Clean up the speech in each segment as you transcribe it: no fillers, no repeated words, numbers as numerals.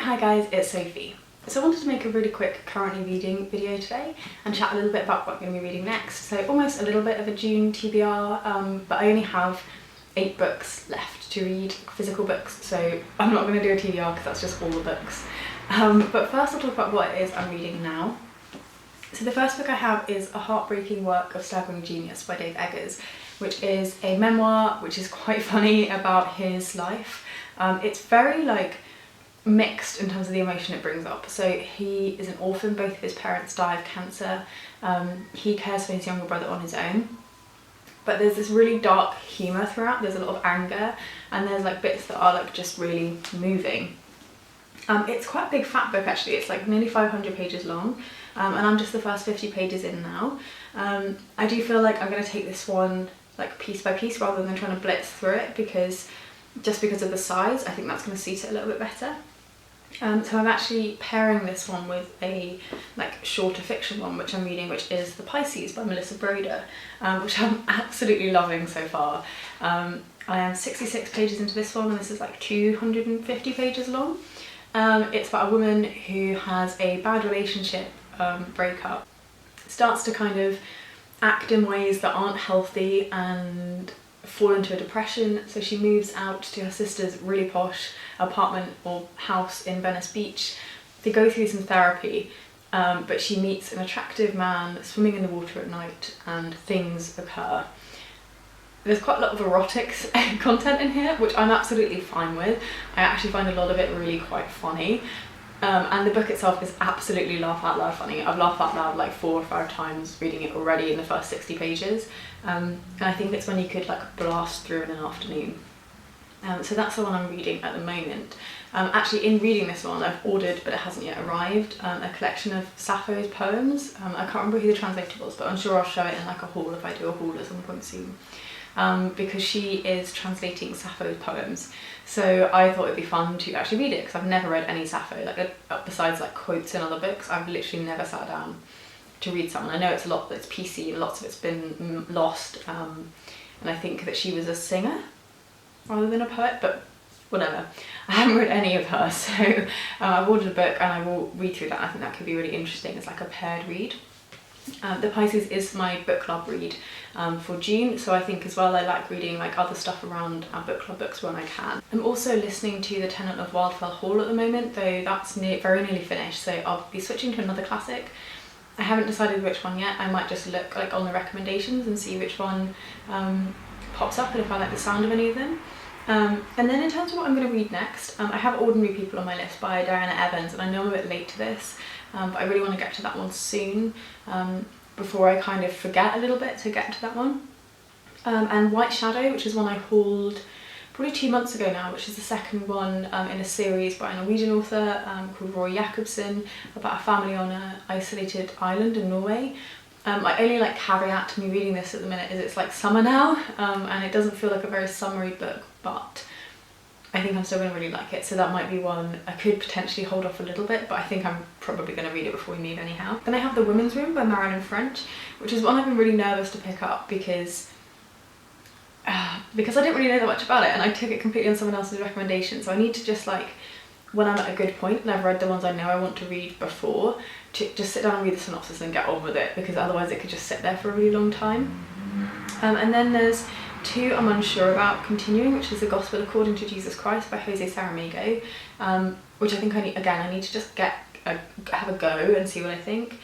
Hi guys, it's Sophie. So I wanted to make a really quick currently reading video today and chat a little bit about what I'm going to be reading next. So almost a little bit of a June TBR, but I only have 8 books left to read, physical books, so I'm not going to do a TBR because that's just all the books. But first I'll talk about what it is I'm reading now. So the first book I have is A Heartbreaking Work of Staggering Genius by Dave Eggers, which is a memoir which is quite funny about his life. It's very mixed in terms of the emotion it brings up. So he is an orphan, both of his parents die of cancer. He cares for his younger brother on his own. But there's this really dark humour throughout, there's a lot of anger, and there's bits that are just really moving. It's quite a big fat book actually, it's nearly 500 pages long, and I'm just the first 50 pages in now. I do feel like I'm going to take this one piece by piece rather than trying to blitz through it, because of the size, I think that's going to suit it a little bit better. So I'm actually pairing this one with a shorter fiction one which I'm reading, which is The Pisces by Melissa Broder, which I'm absolutely loving so far. I am 66 pages into this one and this is 250 pages long. It's about a woman who has a bad relationship breakup, starts to kind of act in ways that aren't healthy and fall into a depression, so she moves out to her sister's really posh apartment or house in Venice Beach. They go through some therapy, but she meets an attractive man swimming in the water at night and things occur. There's quite a lot of erotic content in here, which I'm absolutely fine with. I actually find a lot of it really quite funny. And the book itself is absolutely laugh out loud funny. I've laughed out loud 4 or 5 times reading it already in the first 60 pages. And I think it's when you could blast through in an afternoon. So that's the one I'm reading at the moment. Actually, in reading this one, I've ordered, but it hasn't yet arrived, a collection of Sappho's poems. I can't remember who the translator was, but I'm sure I'll show it in a haul if I do a haul at some point soon. Because she is translating Sappho's poems. So I thought it'd be fun to actually read it, because I've never read any Sappho, besides quotes in other books. I've literally never sat down to read someone. I know it's a lot that's PC and lots of it's been lost, and I think that she was a singer rather than a poet, but whatever. I haven't read any of her, so I've ordered a book and I will read through that. I think that could be really interesting. It's a paired read. The Pisces is my book club read for June, so I think as well I like reading other stuff around our book club books when I can. I'm also listening to the Tenant of Wildfell Hall at the moment, though that's very nearly finished, so I'll be switching to another classic. I haven't decided which one yet. I might just look on the recommendations and see which one pops up and if I like the sound of any of them. And then in terms of what I'm going to read next, I have Ordinary People on my list by Diana Evans, and I know I'm a bit late to this, but I really want to get to that one soon, before I kind of forget a little bit to get to that one. And White Shadow, which is one I hauled probably 2 months ago now, which is the second one in a series by a Norwegian author called Roy Jacobsen, about a family on an isolated island in Norway. My only caveat to me reading this at the minute is it's summer now, and it doesn't feel like a very summery book, but I think I'm still going to really like it, so that might be one I could potentially hold off a little bit, but I think I'm probably going to read it before we move anyhow. Then I have The Women's Room by Marilyn, which is one I've been really nervous to pick up because I didn't really know that much about it, and I took it completely on someone else's recommendation, so I need to just when I'm at a good point and I've read the ones I know I want to read before, to just sit down and read the synopsis and get on with it, because otherwise it could just sit there for a really long time. And then there's 2 I'm unsure about continuing, which is The Gospel According to Jesus Christ by Jose Saramago, which I think I need to just have a go and see what I think.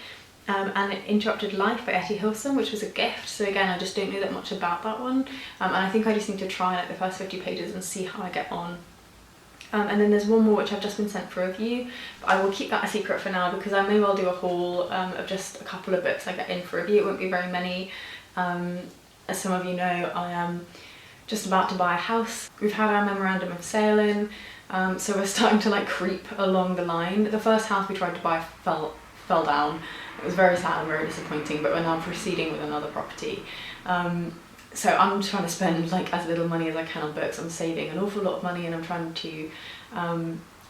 And Interrupted Life by Etty Hillson, which was a gift, so again I just don't know that much about that one, and I think I just need to try the first 50 pages and see how I get on. And then there's one more which I've just been sent for review, but I will keep that a secret for now, because I may well do a haul of just a couple of books I get in for review. It won't be very many. As some of you know, I am just about to buy a house. We've had our memorandum of sale in, so we're starting to creep along the line. The first house we tried to buy fell down. It was very sad and very disappointing, but we're now proceeding with another property. So I'm trying to spend as little money as I can on books. I'm saving an awful lot of money, and I'm trying to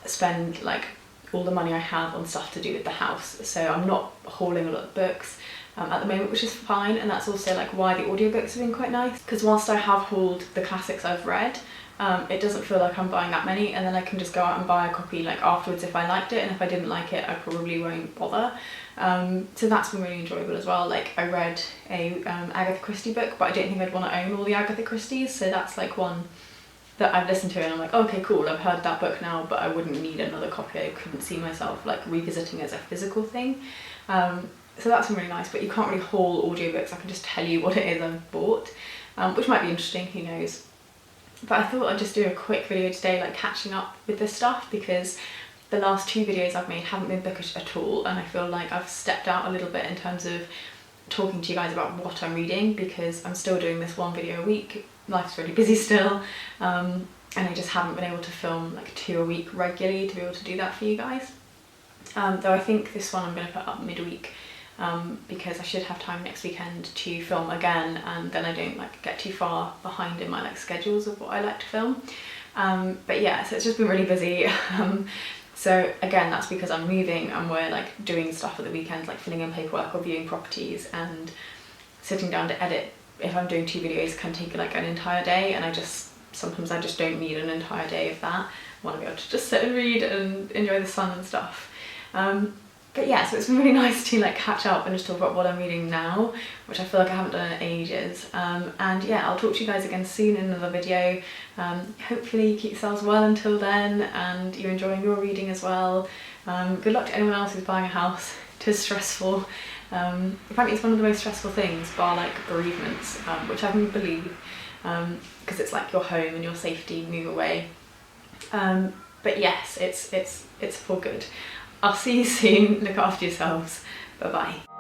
spend all the money I have on stuff to do with the house. So I'm not hauling a lot of books at the moment, which is fine, and that's also why the audiobooks have been quite nice, because whilst I have hauled the classics I've read, it doesn't feel like I'm buying that many, and then I can just go out and buy a copy like afterwards if I liked it, and if I didn't like it I probably won't bother. So that's been really enjoyable as well. Like I read a Agatha Christie book, but I don't think I'd want to own all the Agatha Christies, so that's like one that I've listened to and I'm like, okay, cool, I've heard that book now, but I wouldn't need another copy. I couldn't see myself like revisiting it as a physical thing. So that's been really nice, but you can't really haul audiobooks. I can just tell you what it is I've bought, which might be interesting, who knows. But I thought I'd just do a quick video today, like catching up with this stuff, because the last 2 videos I've made haven't been bookish at all, and I feel like I've stepped out a little bit in terms of talking to you guys about what I'm reading, because I'm still doing this 1 video a week. Life's really busy still, and I just haven't been able to film like 2 a week regularly to be able to do that for you guys. Though I think this one I'm going to put up midweek, because I should have time next weekend to film again, and then I don't like get too far behind in my like schedules of what I like to film. But yeah, so it's just been really busy. So again, that's because I'm moving and we're like doing stuff at the weekends, like filling in paperwork or viewing properties, and sitting down to edit if I'm doing 2 videos can take like an entire day, and sometimes I just don't need an entire day of that. I want to be able to just sit and read and enjoy the sun and stuff. But yeah, so it's been really nice to like catch up and just talk about what I'm reading now, which I feel like I haven't done in ages. And yeah, I'll talk to you guys again soon in another video. Hopefully you keep yourselves well until then, and you're enjoying your reading as well. Good luck to anyone else who's buying a house. It is stressful. Apparently it's one of the most stressful things, bar like bereavements, which I can believe, because it's like your home and your safety move away. But yes, it's for good. I'll see you soon. Look after yourselves. Bye bye.